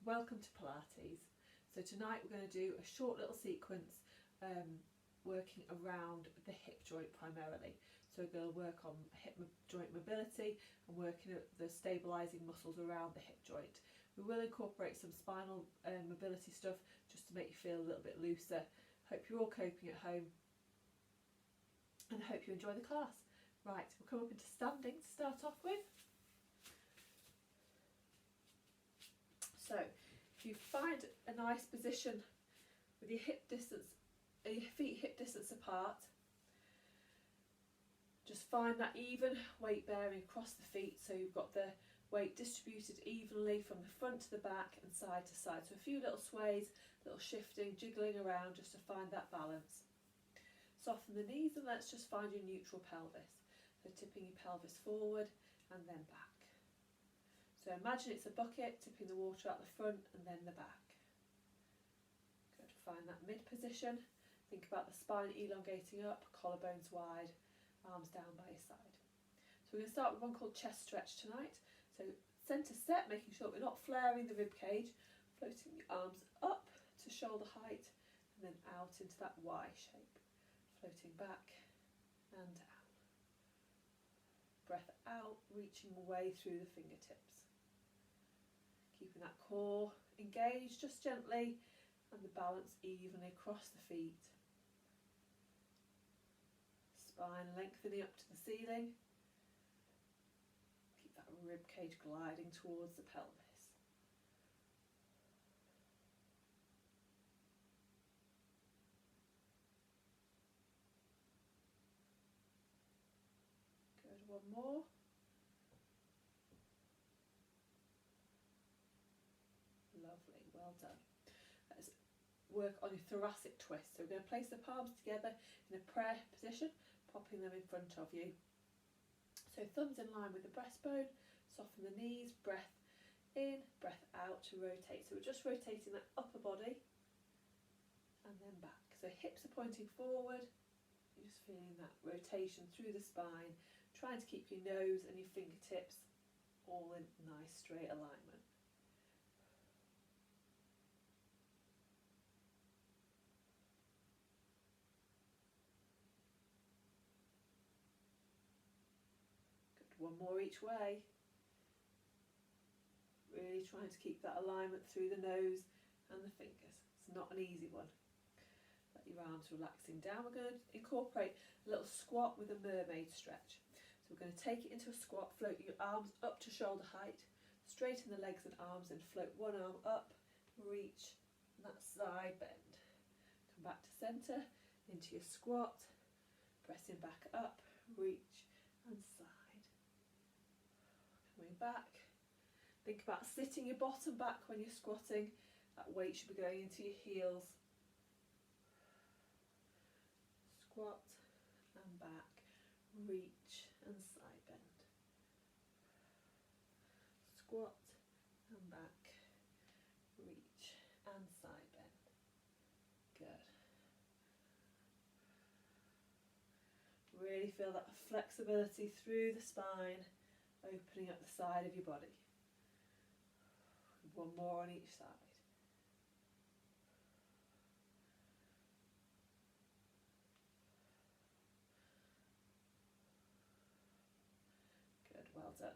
welcome to Pilates. So tonight we're going to do a short little sequence working around the hip joint primarily. So we're going to work on hip joint mobility and working at the stabilising muscles around the hip joint. We will incorporate some spinal mobility stuff just to make you feel a little bit looser. Hope you're all coping at home and I hope you enjoy the class. Right, we'll come up into standing to start off with. So if you find a nice position with your feet hip distance apart, just find that even weight bearing across the feet, so you've got the weight distributed evenly from the front to the back and side to side. So a few little sways, little shifting, jiggling around just to find that balance. Soften the knees and let's just find your neutral pelvis. So tipping your pelvis forward and then back. So imagine it's a bucket, tipping the water out the front and then the back. Good, find that mid position. Think about the spine elongating up, collarbones wide, arms down by your side. So we're going to start with one called chest stretch tonight. So centre set, making sure we're not flaring the rib cage, floating the arms up to shoulder height and then out into that Y shape. Floating back and down. Breath out, reaching away through the fingertips. Keeping that core engaged just gently and the balance evenly across the feet. Spine lengthening up to the ceiling. Keep that rib cage gliding towards the pelvis. Good, one more. Lovely, well done. Let's work on your thoracic twist. So we're going to place the palms together in a prayer position, popping them in front of you. So thumbs in line with the breastbone, soften the knees, breath in, breath out to rotate. So we're just rotating that upper body and then back. So hips are pointing forward, you're just feeling that rotation through the spine, trying to keep your nose and your fingertips all in nice straight alignment. One more each way. Really trying to keep that alignment through the nose and the fingers. It's not an easy one. Let your arms relaxing down. We're going to incorporate a little squat with a mermaid stretch. So we're going to take it into a squat, float your arms up to shoulder height, straighten the legs and arms and float one arm up, reach, and that side bend. Come back to centre, into your squat, pressing back up, reach and side. Coming back, think about sitting your bottom back when you're squatting. That weight should be going into your heels. Squat and back, reach and side bend. Squat and back, reach and side bend. Good. Really feel that flexibility through the spine, opening up the side of your body. One more on each side. Good, well done.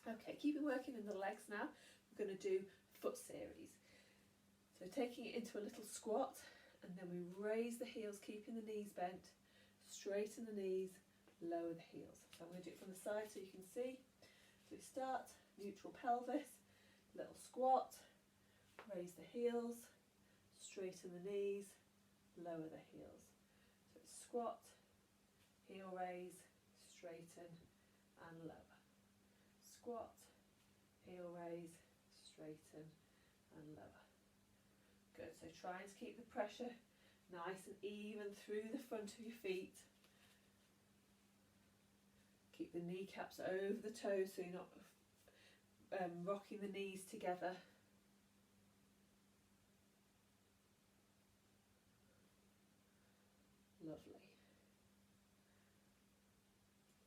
Okay, keep working in the legs now. We're going to do foot series. So taking it into a little squat and then we raise the heels, keeping the knees bent, straighten the knees, lower the heels. So I'm going to do it from the side so you can see. So we start, neutral pelvis, little squat, raise the heels, straighten the knees, lower the heels. So it's squat, heel raise, straighten and lower. Squat, heel raise, straighten and lower. Good, so trying to keep the pressure nice and even through the front of your feet. Keep the kneecaps over the toes so you're not rocking the knees together. Lovely.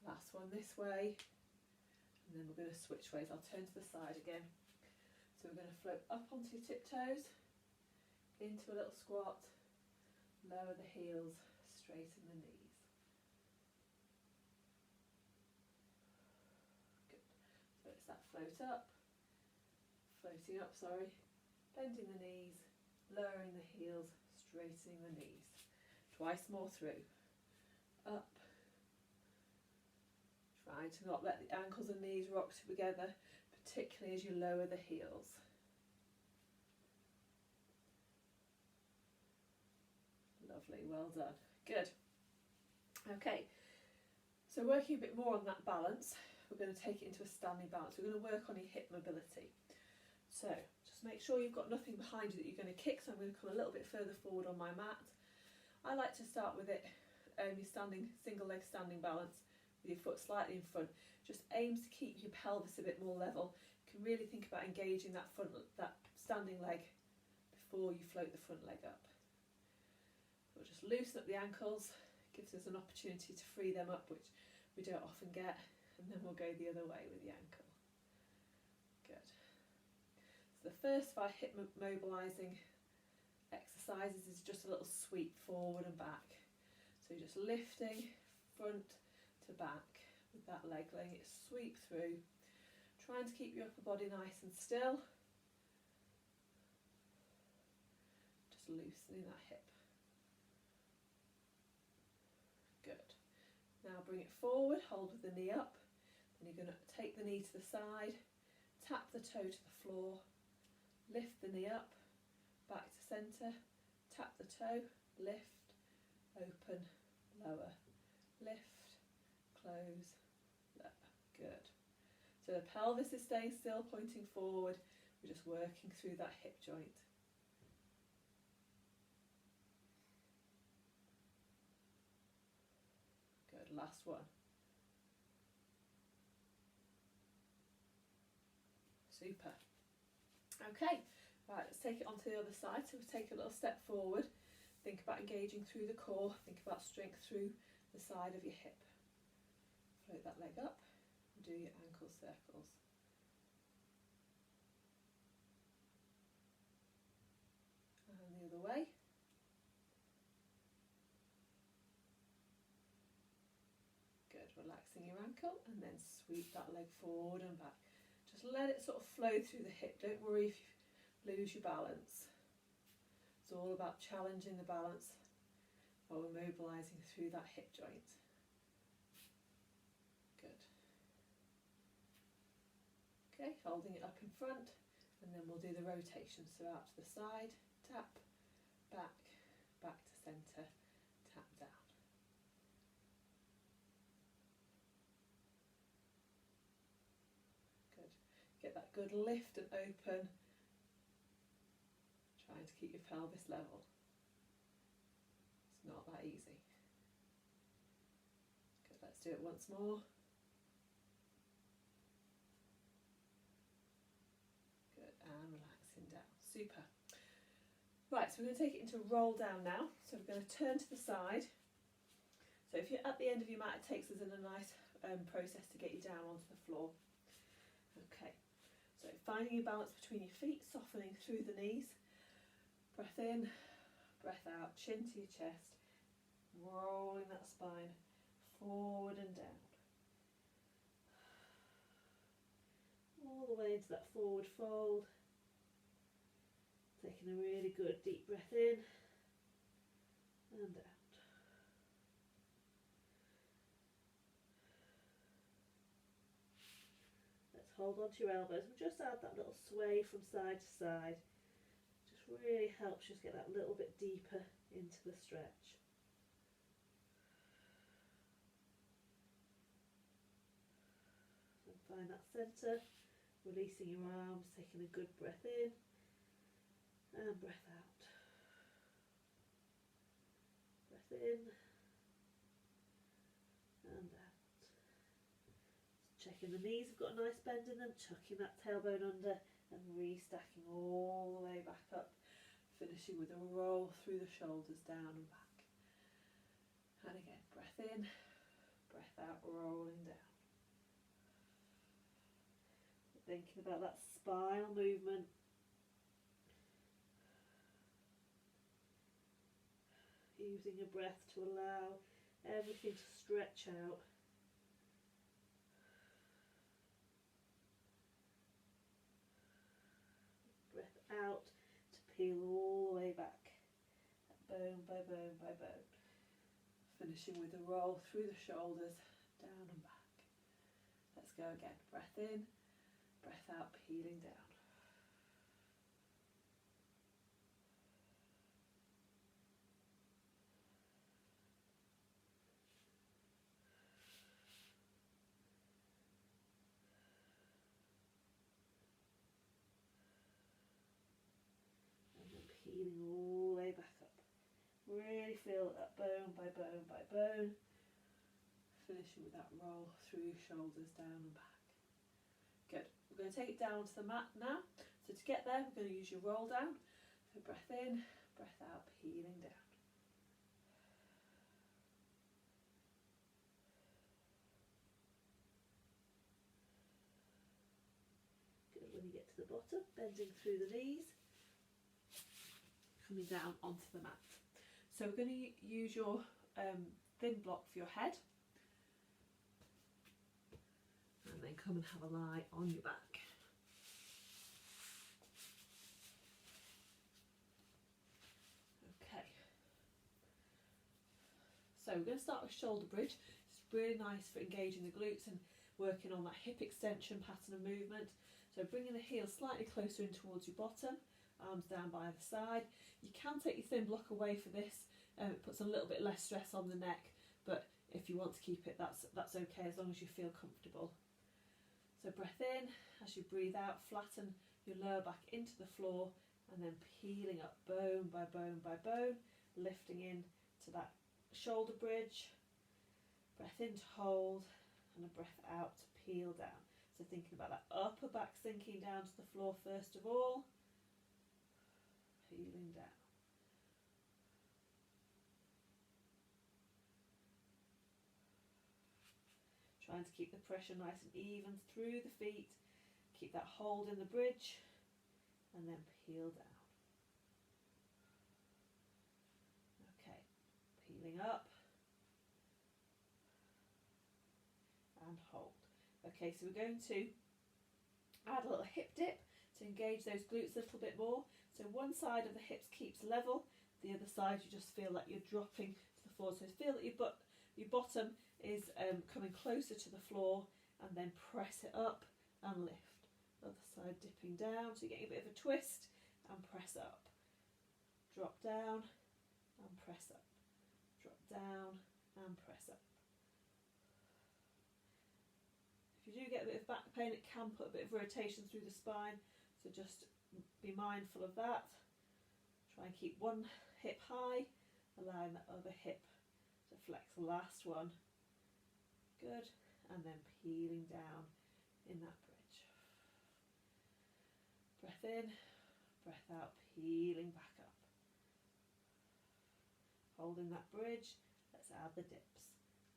Last one this way, and then we're going to switch ways. I'll turn to the side again. So we're going to float up onto your tiptoes, into a little squat, lower the heels, straighten the knees. Good. So it's that floating up, sorry, bending the knees, lowering the heels, straightening the knees. Twice more through. Up. Trying to not let the ankles and knees rock together, particularly as you lower the heels. Lovely, well done. Good. Okay, so working a bit more on that balance, we're going to take it into a standing balance. We're going to work on your hip mobility. So just make sure you've got nothing behind you that you're going to kick, so I'm going to come a little bit further forward on my mat. I like to start with it, your standing, single leg standing balance, with your foot slightly in front. Just aims to keep your pelvis a bit more level. You can really think about engaging that standing leg before you float the front leg up. We'll just loosen up the ankles, gives us an opportunity to free them up, which we don't often get, and then we'll go the other way with the ankle. Good. So the first of our hip mobilising exercises is just a little sweep forward and back. So you're just lifting front to back with that leg, letting it sweep through, trying to keep your upper body nice and still, just loosening that hip. Good. Now bring it forward, hold with the knee up, then you're going to take the knee to the side, tap the toe to the floor, lift the knee up, back to centre, tap the toe, lift, open, lower, lift, close, lower. Good. So the pelvis is staying still, pointing forward. We're just working through that hip joint. Good, last one. Super. Okay, right, let's take it onto the other side. So we'll take a little step forward. Think about engaging through the core. Think about strength through the side of your hip. Float that leg up and do your ankle circles. And the other way. Good, relaxing your ankle and then sweep that leg forward and back. Just let it sort of flow through the hip. Don't worry if you lose your balance. It's all about challenging the balance while we're mobilising through that hip joint. Good. Okay, holding it up in front, and then we'll do the rotation. So out to the side, tap, back, back to centre, tap down. Good. Get that good lift and open. Trying to keep your pelvis level. It's not that easy. Good, let's do it once more. Good, and relaxing down. Super. Right, so we're going to take it into roll down now. So we're going to turn to the side. So if you're at the end of your mat, it takes us in a nice process to get you down onto the floor. Okay, so finding your balance between your feet, softening through the knees. Breath in, breath out, chin to your chest, rolling that spine forward and down. All the way into that forward fold. Taking a really good deep breath in and out. Let's hold on to your elbows and just add that little sway from side to side. Really helps just get that little bit deeper into the stretch. And find that centre, releasing your arms, taking a good breath in and breath out. Breath in and out. Checking the knees have got a nice bend in them, tucking that tailbone under and restacking all the way back up. Finishing with a roll through the shoulders, down and back. And again, breath in, breath out, rolling down. Thinking about that spinal movement using your breath to allow everything to stretch out. Breath out to peel all the way back, bone by bone by bone. Finishing with a roll through the shoulders, down and back. Let's go again. Breath in, breath out, peeling down. Peeling all the way back up. Really feel that bone by bone by bone. Finishing with that roll through your shoulders, down and back. Good. We're going to take it down to the mat now. So to get there, we're going to use your roll down. So breath in, breath out, peeling down. Good. When you get to the bottom, bending through the knees. Coming down onto the mat. So we're going to use your thin block for your head, and then come and have a lie on your back. Okay, so we're going to start with shoulder bridge. It's really nice for engaging the glutes and working on that hip extension pattern of movement. So bringing the heel slightly closer in towards your bottom, arms down by the side. You can take your thin block away for this. It puts a little bit less stress on the neck, but if you want to keep it, that's okay as long as you feel comfortable. So breath in, as you breathe out, flatten your lower back into the floor, and then peeling up bone by bone by bone, lifting in to that shoulder bridge. Breath in to hold, and a breath out to peel down. So thinking about that upper back sinking down to the floor first of all, peeling down. Trying to keep the pressure nice and even through the feet. Keep that hold in the bridge, and then peel down. Okay, peeling up and hold. Okay, so we're going to add a little hip dip to engage those glutes a little bit more. So one side of the hips keeps level, the other side you just feel like you're dropping to the floor. So feel that your bottom is coming closer to the floor, and then press it up and lift. Other side dipping down, so you're getting a bit of a twist, and press up. Drop down and press up. Drop down and press up. If you do get a bit of back pain, it can put a bit of rotation through the spine, so just be mindful of that. Try and keep one hip high, allowing the other hip to flex. Last one. Good. And then peeling down in that bridge. Breath in, breath out, peeling back up. Holding that bridge, let's add the dips.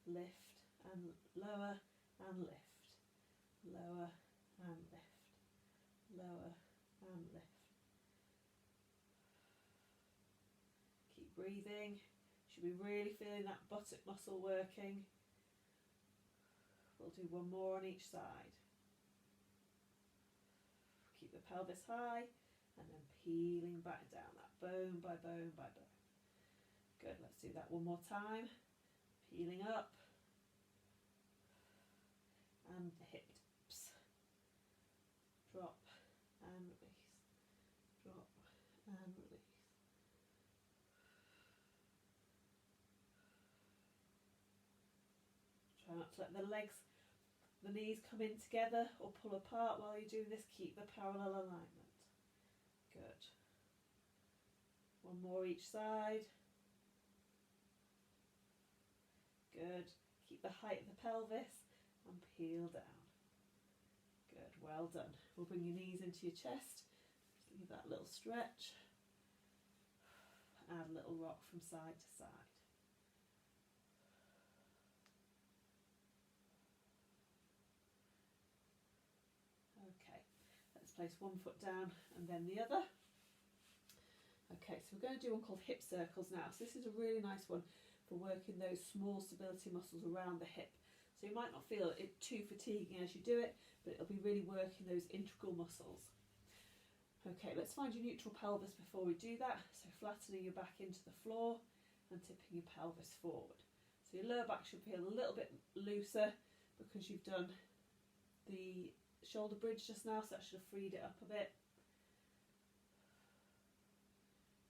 Lift and lower and lift. Lower and lift. Lower and lift. Keep breathing. Should be really feeling that buttock muscle working. We'll do one more on each side. Keep the pelvis high, and then peeling back down, that bone by bone by bone. Good, let's do that one more time. Peeling up, and the hip dips. Drop and release. Drop and release. Try not to let the knees come in together or pull apart while you do this. Keep the parallel alignment. Good. One more each side. Good. Keep the height of the pelvis and peel down. Good, well done. We'll bring your knees into your chest. Just leave that little stretch. Add a little rock from side to side. Okay, let's place one foot down and then the other. Okay, so we're going to do one called hip circles now. So this is a really nice one for working those small stability muscles around the hip. So you might not feel it too fatiguing as you do it, but it'll be really working those integral muscles. Okay, let's find your neutral pelvis before we do that. So flattening your back into the floor and tipping your pelvis forward. So your lower back should feel a little bit looser because you've done the shoulder bridge just now, so that should have freed it up a bit.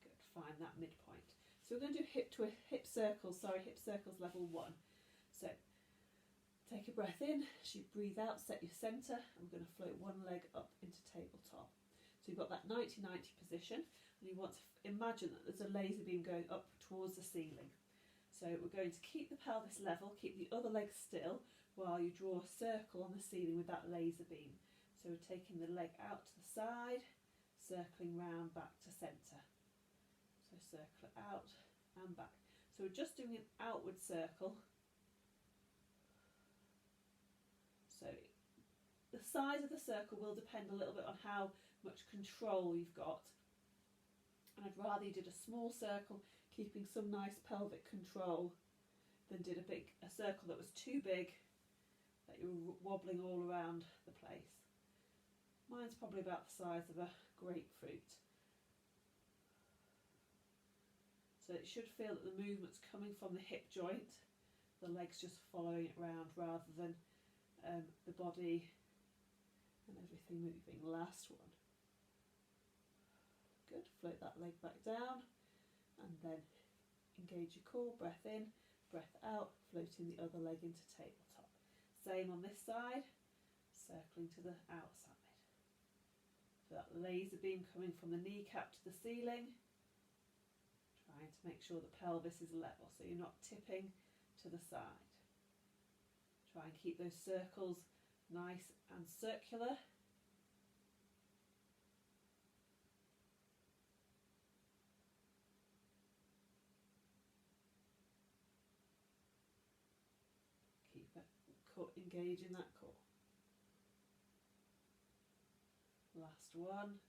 Good, find that midpoint. So we're going to do hip circles level 1. So take a breath in, as you breathe out, set your centre, and we're going to float one leg up into tabletop. So you've got that 90-90 position, and you want to imagine that there's a laser beam going up towards the ceiling. So we're going to keep the pelvis level, keep the other leg still, while you draw a circle on the ceiling with that laser beam. So we're taking the leg out to the side, circling round back to centre. So circle it out and back. So we're just doing an outward circle. So the size of the circle will depend a little bit on how much control you've got. And I'd rather you did a small circle, keeping some nice pelvic control, than did a circle that was too big, that you were wobbling all around the place. Mine's probably about the size of a grapefruit. So it should feel that the movement's coming from the hip joint, the legs just following it round rather than the body and everything moving. Last one. Good, float that leg back down and then engage your core, breath in, breath out, floating the other leg into tabletop. Same on this side, circling to the outside. So that laser beam coming from the kneecap to the ceiling, trying to make sure the pelvis is level so you're not tipping to the side. Try and keep those circles nice and circular. Keep it engaging that core. Last one.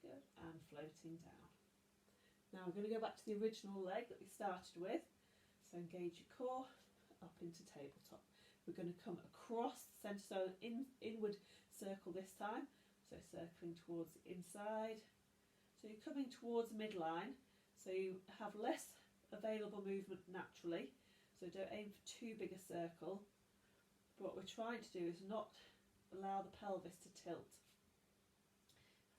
Good, and floating down. Now we're going to go back to the original leg that we started with. So engage your core, up into tabletop. We're going to come across the centre, so inward circle this time. So circling towards the inside. So you're coming towards midline, so you have less available movement naturally. So don't aim for too big a circle. But what we're trying to do is not allow the pelvis to tilt.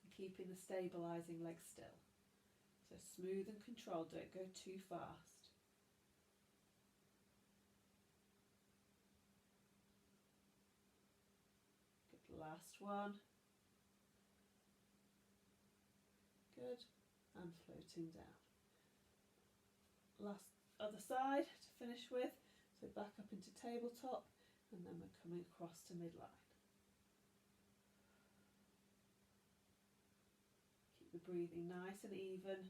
And keeping the stabilising leg still. So smooth and controlled, don't go too fast. Good, last one. Good, and floating down. Last other side to finish with. So back up into tabletop and then we're coming across to midline. Keep the breathing nice and even.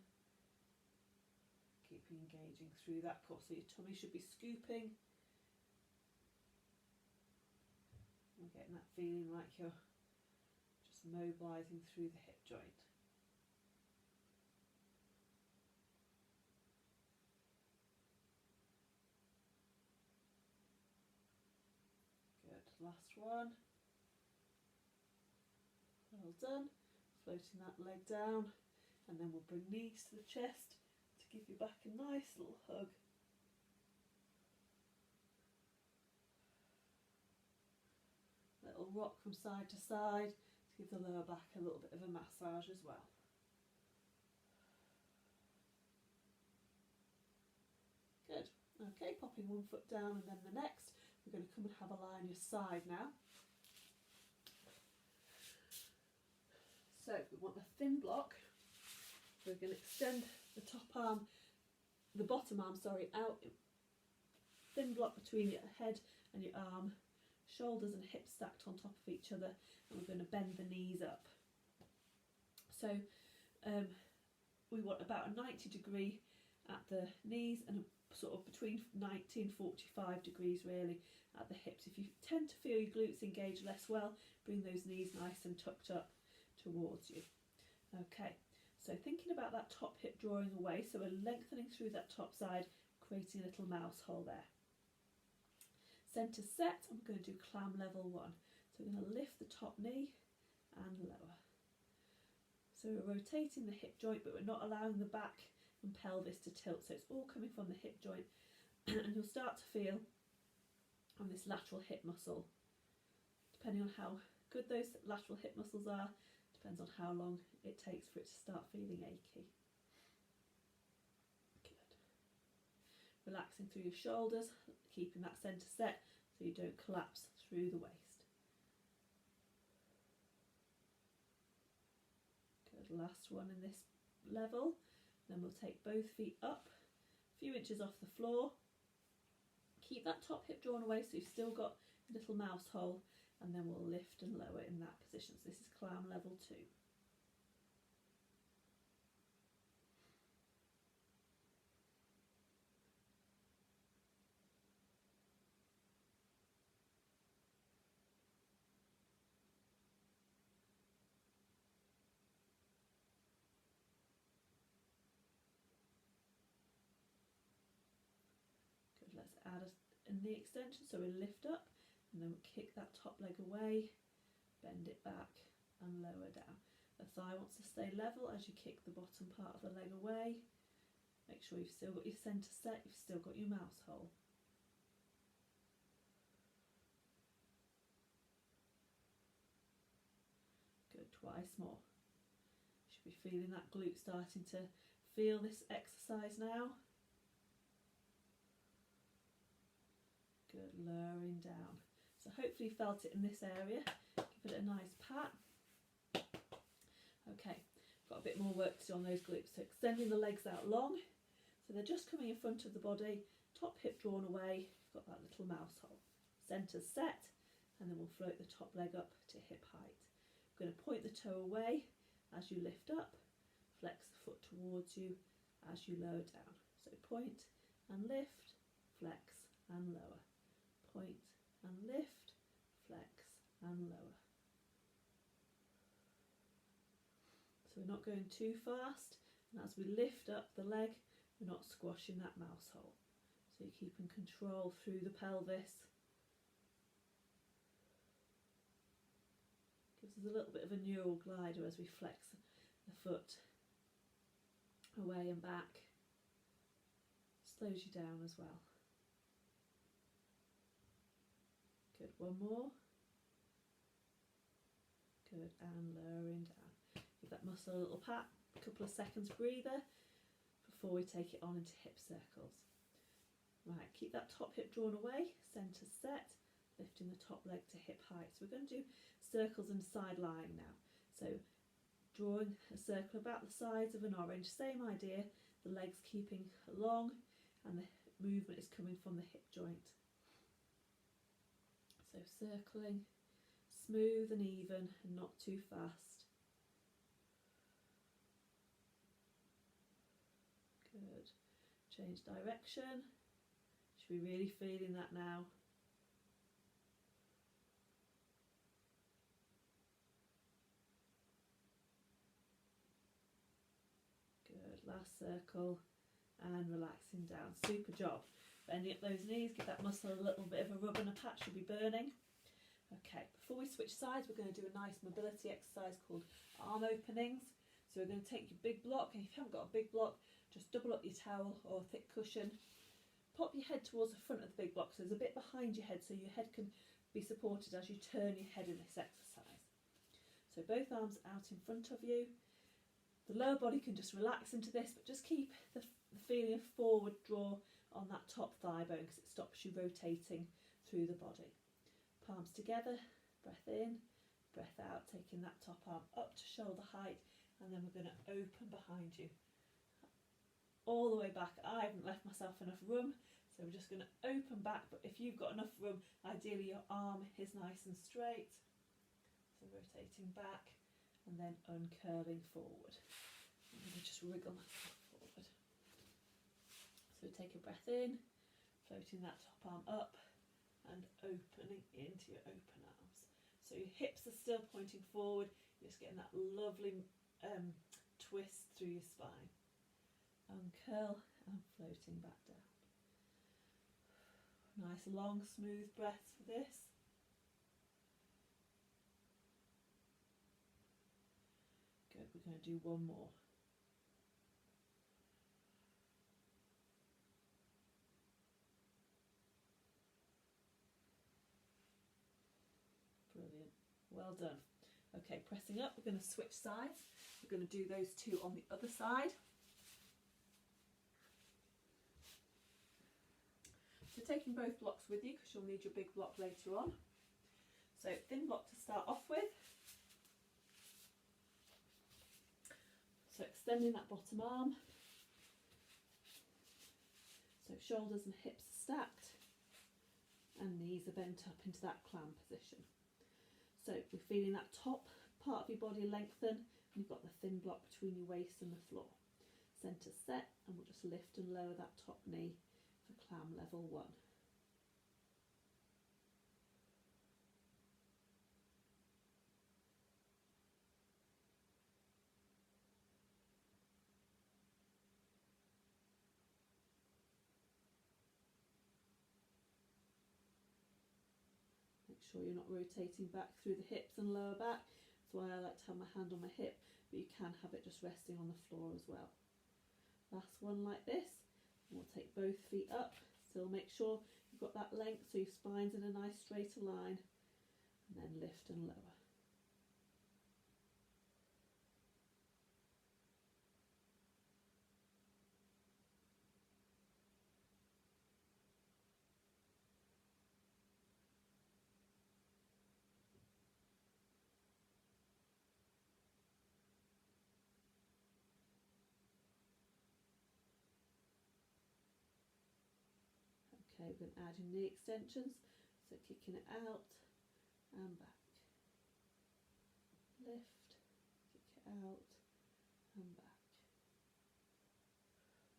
Keep engaging through that core, so your tummy should be scooping. You're getting that feeling like you're just mobilising through the hip joint. Good, last one. Well done. Floating that leg down, and then we'll bring knees to the chest. Give your back a nice little hug. Little rock from side to side to give the lower back a little bit of a massage as well. Good. Okay, popping one foot down and then the next. We're going to come and have a lie on your side now. So we want a thin block. We're going to extend the top arm, the bottom arm, sorry, out. Thin block between your head and your arm, shoulders and hips stacked on top of each other, and we're going to bend the knees up. So we want about a 90 degree at the knees and sort of between 90 and 45 degrees really at the hips. If you tend to feel your glutes engage less well, bring those knees nice and tucked up towards you. Okay. So thinking about that top hip drawing away, so we're lengthening through that top side, creating a little mouse hole there. Centre set, I'm going to do clam level 1. So we're going to lift the top knee and lower. So we're rotating the hip joint, but we're not allowing the back and pelvis to tilt. So it's all coming from the hip joint. And you'll start to feel on this lateral hip muscle, depending on how good those lateral hip muscles are, depends on how long it takes for it to start feeling achy. Good. Relaxing through your shoulders, keeping that centre set so you don't collapse through the waist. Good, last one in this level. Then we'll take both feet up, a few inches off the floor. Keep that top hip drawn away so you've still got a little mouse hole, and then we'll lift and lower in that position. So this is clam level 2. Good, let's add a knee extension, so we lift up and then we'll kick that top leg away, bend it back and lower down. The thigh wants to stay level as you kick the bottom part of the leg away. Make sure you've still got your centre set, you've still got your mouse hole. Good, twice more. You should be feeling that glute starting to feel this exercise now. Good, lowering down. So hopefully you felt it in this area. Give it a nice pat. Okay, got a bit more work to do on those glutes. So extending the legs out long, so they're just coming in front of the body, top hip drawn away, you've got that little mouse hole. Centre set, and then we'll float the top leg up to hip height. We're going to point the toe away as you lift up, flex the foot towards you as you lower down. So point and lift, flex and lower. Point and lift, flex and lower. So we're not going too fast, and as we lift up the leg, we're not squashing that mouse hole. So you're keeping control through the pelvis. Gives us a little bit of a neural glider as we flex the foot away and back. Slows you down as well. Good, one more. Good, and lowering down. Give that muscle a little pat, a couple of seconds breather before we take it on into hip circles. Right, keep that top hip drawn away, centre set, lifting the top leg to hip height. So we're going to do circles and side lying now. So drawing a circle about the size of an orange, same idea, the legs keeping long and the movement is coming from the hip joint. So circling, smooth and even and not too fast. Good. Change direction. Should be really feeling that now. Good. Last circle and relaxing down. Super job. Bending up those knees, give that muscle a little bit of a rub and a pat, should be burning. Okay, before we switch sides, we're going to do a nice mobility exercise called arm openings. So we're going to take your big block, and if you haven't got a big block, just double up your towel or a thick cushion. Pop your head towards the front of the big block, so there's a bit behind your head so your head can be supported as you turn your head in this exercise. So both arms out in front of you. The lower body can just relax into this, but just keep the feeling of forward draw on that top thigh bone because it stops you rotating through the body. Palms together, breath in, breath out, taking that top arm up to shoulder height, and then we're going to open behind you. All the way back. I haven't left myself enough room, so we're just going to open back, but if you've got enough room, ideally your arm is nice and straight. So rotating back and then uncurling forward. I'm going to just wriggle myself forward. So take a breath in, floating that top arm up and opening into your open arms. So your hips are still pointing forward, you're just getting that lovely twist through your spine. Uncurl and floating back down. Nice long smooth breaths for this. Good, we're going to do one more. Brilliant, well done. Okay, pressing up, we're going to switch sides. We're going to do those two on the other side. So taking both blocks with you because you'll need your big block later on. So thin block to start off with. So extending that bottom arm. So shoulders and hips are stacked and knees are bent up into that clam position. So we're feeling that top part of your body lengthen and you've got the thin block between your waist and the floor. Centre set, and we'll just lift and lower that top knee for clam level 1. Make sure you're not rotating back through the hips and lower back. That's why I like to have my hand on my hip, but you can have it just resting on the floor as well. Last one like this. And we'll take both feet up. Still make sure you've got that length so your spine's in a nice straighter line. And then lift and lower. Okay, we're going to add your knee extensions, so kicking it out and back. Lift, kick it out and back.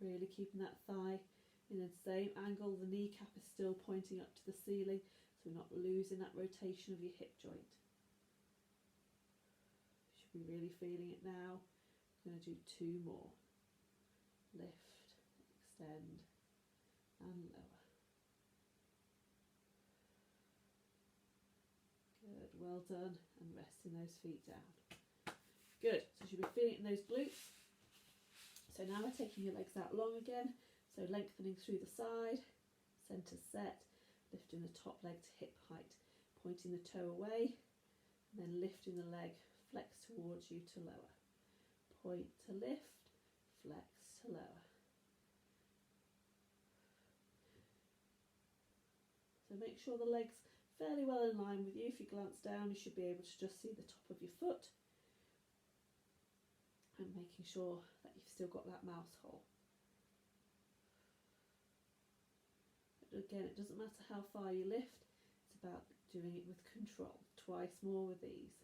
Really keeping that thigh in the same angle. The kneecap is still pointing up to the ceiling, so we're not losing that rotation of your hip joint. You should be really feeling it now. I'm going to do 2 more. Lift, extend and lower. Good, well done, and resting those feet down. Good, so you should be feeling it in those glutes. So now we're taking your legs out long again, so lengthening through the side, centre set, lifting the top leg to hip height, pointing the toe away, and then lifting the leg, flex towards you to lower. Point to lift, flex to lower. So make sure the legs fairly well in line with you. If you glance down, you should be able to just see the top of your foot, and making sure that you've still got that mouse hole. But again, it doesn't matter how far you lift, it's about doing it with control. Twice more with ease.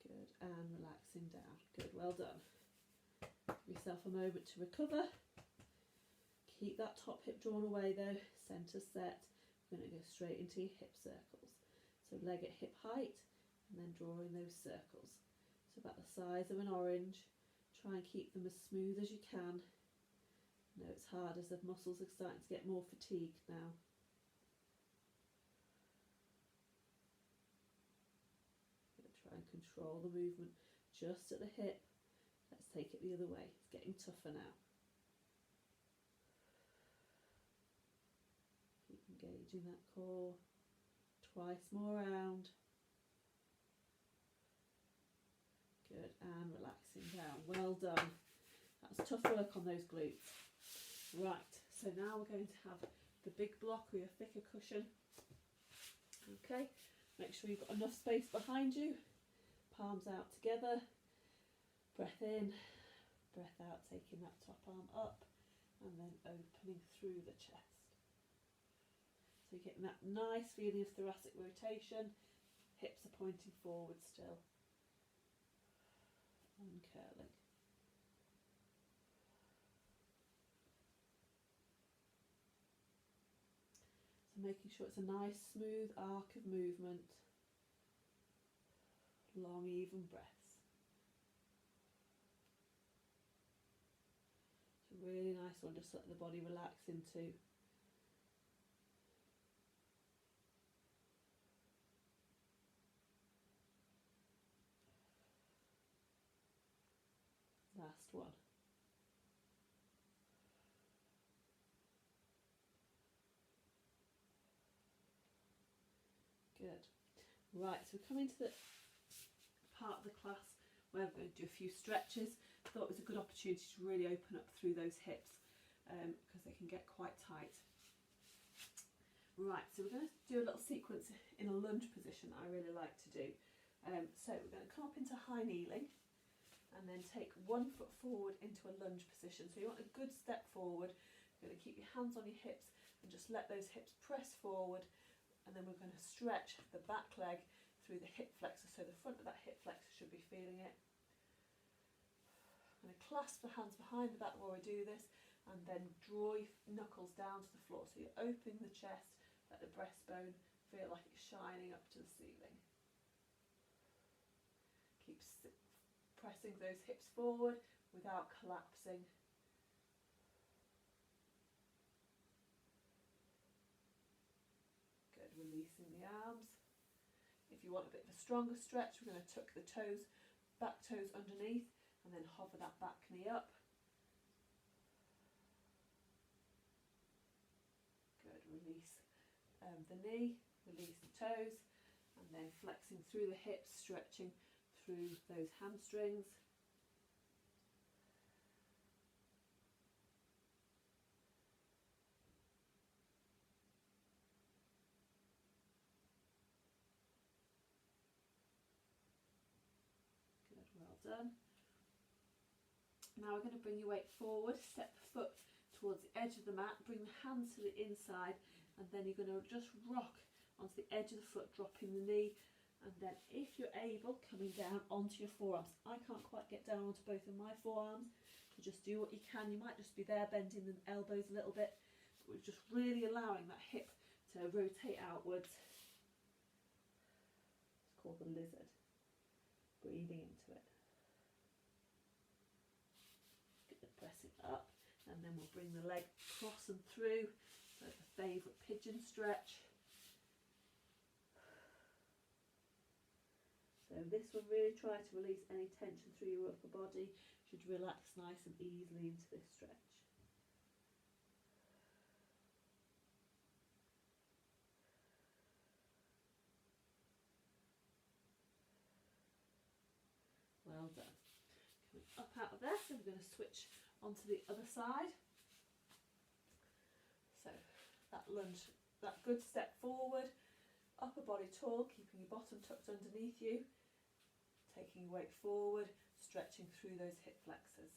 Good, and relaxing down. Good, well done. Give yourself a moment to recover. Keep that top hip drawn away though, centre set. We're going to go straight into your hip circles. So leg at hip height and then drawing those circles. So about the size of an orange. Try and keep them as smooth as you can. I know it's hard as the muscles are starting to get more fatigued now. Try and control the movement just at the hip. Let's take it the other way. It's getting tougher now. Keep engaging that core. Twice more round. Good, and relaxing down. Well done. That's tough work on those glutes. Right, so now we're going to have the big block or your thicker cushion. Okay, make sure you've got enough space behind you. Palms out together. Breath in, breath out, taking that top arm up and then opening through the chest. So you're getting that nice feeling of thoracic rotation. Hips are pointing forward still. And curling. So making sure it's a nice smooth arc of movement, long even breaths. It's a really nice one, just let the body relax into. Last one. Good. Right, so we're coming to the part of the class where we're going to do a few stretches. I thought it was a good opportunity to really open up through those hips because they can get quite tight. Right, so we're going to do a little sequence in a lunge position that I really like to do. So we're going to come up into high kneeling and then take 1 foot forward into a lunge position. So you want a good step forward. You're going to keep your hands on your hips and just let those hips press forward. And then we're going to stretch the back leg through the hip flexor, so the front of that hip flexor should be feeling it. I'm going to clasp the hands behind the back while we do this, and then draw your knuckles down to the floor. So you're opening the chest, let the breastbone feel like it's shining up to the ceiling. Keep pressing those hips forward without collapsing. Releasing the arms. If you want a bit of a stronger stretch, we're going to tuck the toes, back toes underneath, and then hover that back knee up. Good. Release the knee, release the toes, and then flexing through the hips, stretching through those hamstrings. Well done. Now we're going to bring your weight forward, step the foot towards the edge of the mat, bring the hands to the inside, and then you're going to just rock onto the edge of the foot, dropping the knee, and then if you're able, coming down onto your forearms. I can't quite get down onto both of my forearms, so just do what you can. You might just be there bending the elbows a little bit, but we're just really allowing that hip to rotate outwards. It's called the lizard. Breathing into it. Good, press it up, and then we'll bring the leg across and through. So the favourite pigeon stretch. So this will really try to release any tension through your upper body. Should relax nice and easily into this stretch. Well done. Coming up out of there, so we're going to switch onto the other side. So that lunge, that good step forward, upper body tall, keeping your bottom tucked underneath you, taking your weight forward, stretching through those hip flexors.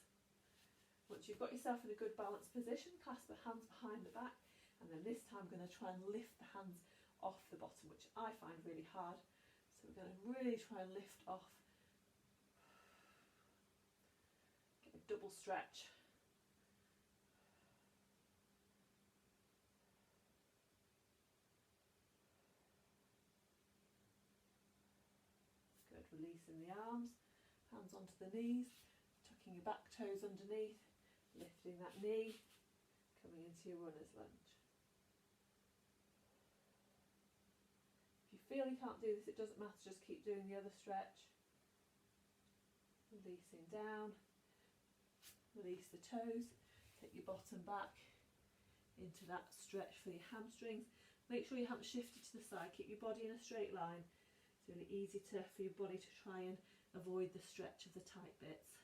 Once you've got yourself in a good balanced position, clasp the hands behind the back, and then this time I'm going to try and lift the hands off the bottom, which I find really hard. So we're going to really try and lift off. Get a double stretch. Good, releasing the arms, hands onto the knees, tucking your back toes underneath, lifting that knee, coming into your runner's lunge. If you feel you can't do this, it doesn't matter, just keep doing the other stretch. Releasing down, release the toes, take your bottom back into that stretch for your hamstrings. Make sure you haven't shifted to the side, keep your body in a straight line. It's really easy for your body to try and avoid the stretch of the tight bits.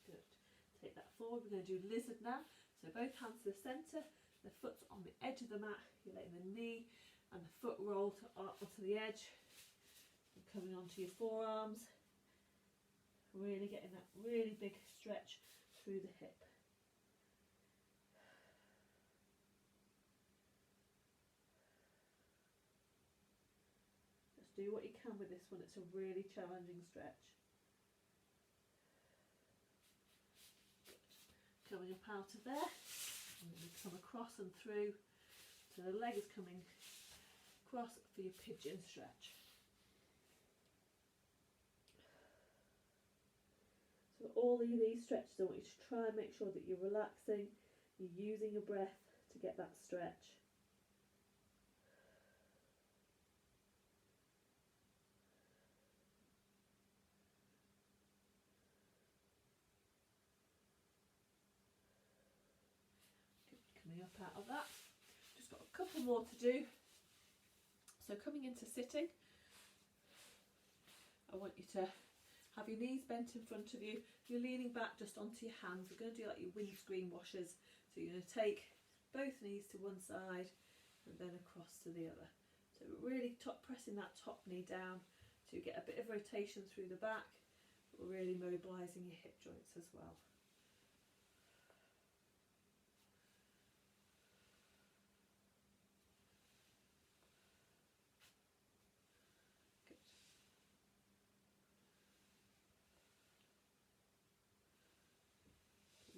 Good. Take that forward. We're going to do lizard now. So both hands to the centre, the foot's on the edge of the mat. You're letting the knee and the foot roll onto the edge. And coming onto your forearms. Really getting that really big stretch through the hip. Just do what you can with this one. It's a really challenging stretch. coming up out of there. And then we come across and through. So the leg is coming across for your pigeon stretch. So all of these stretches, I want you to try and make sure that you're relaxing, you're using your breath to get that stretch. Coming up out of that, just got a couple more to do. So coming into sitting, I want you to have your knees bent in front of you. You're leaning back just onto your hands. We're going to do like your windscreen washers. So you're going to take both knees to one side and then across to the other. So really pressing that top knee down to get a bit of rotation through the back, but really mobilising your hip joints as well.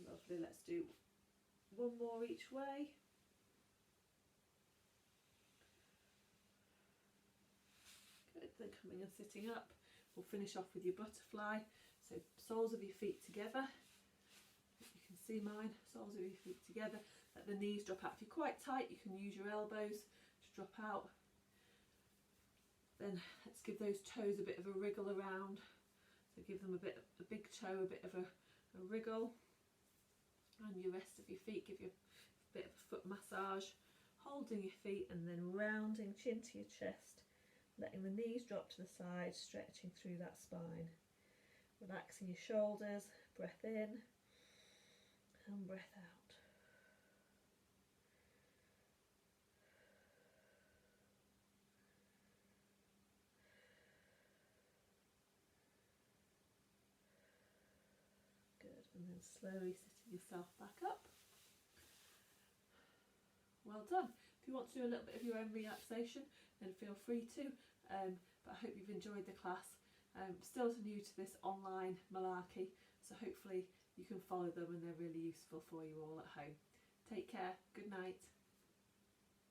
Lovely, let's do one more each way. Good, then coming and sitting up, we'll finish off with your butterfly. So soles of your feet together. You can see mine, soles of your feet together. Let the knees drop out. If you're quite tight, you can use your elbows to drop out. Then let's give those toes a bit of a wriggle around. So give them a big toe, a bit of a wriggle. And your rest of your feet, give you a bit of a foot massage, holding your feet and then rounding chin to your chest, letting the knees drop to the side, stretching through that spine, relaxing your shoulders, breath in and breath out. Good, and then slowly sitting yourself back up. Well done. If you want to do a little bit of your own relaxation, then feel free to. But I hope you've enjoyed the class. Still new to this online malarkey, so hopefully you can follow them and they're really useful for you all at home. Take care. Good night.